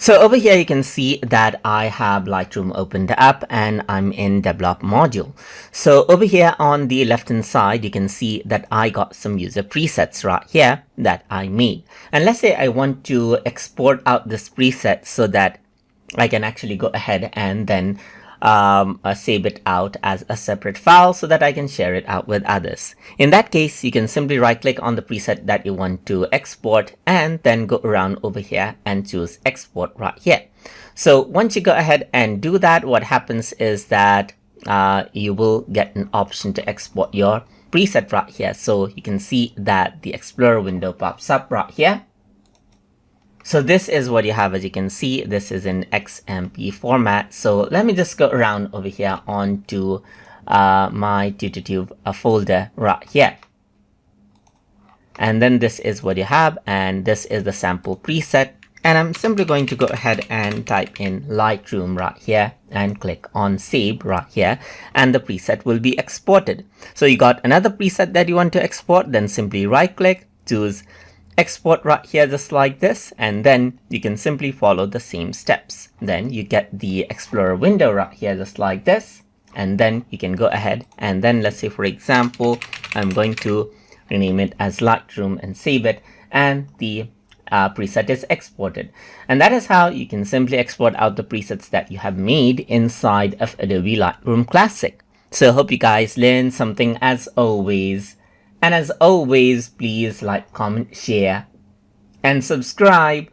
So over here you can see that I have Lightroom opened up and I'm in develop module. So over here on the left hand side you can see that I got some user presets right here that I made. And let's say I want to export out this preset so that I can actually go ahead and then save it out as a separate file so that I can share it out with others. In that case, you can simply right click on the preset that you want to export and then go around over here and choose export right here. So once you go ahead and do that, what happens is that you will get an option to export your preset right here. So you can see that the Explorer window pops up right here. So this is what you have. As you can see, this is in XMP format. So let me just go around over here onto my TutorTube folder right here. And then this is what you have, and this is the sample preset. And I'm simply going to go ahead and type in Lightroom right here and click on Save right here, and the preset will be exported. So you got another preset that you want to export, then simply right click, choose export right here just like this, and then you can simply follow the same steps. Then you get the Explorer window right here just like this, and then you can go ahead and then let's say for example I'm going to rename it as Lightroom and save it, and the preset is exported. And that is how you can simply export out the presets that you have made inside of Adobe Lightroom Classic. So hope you guys learned something as always. And as always, please like, comment, share, and subscribe.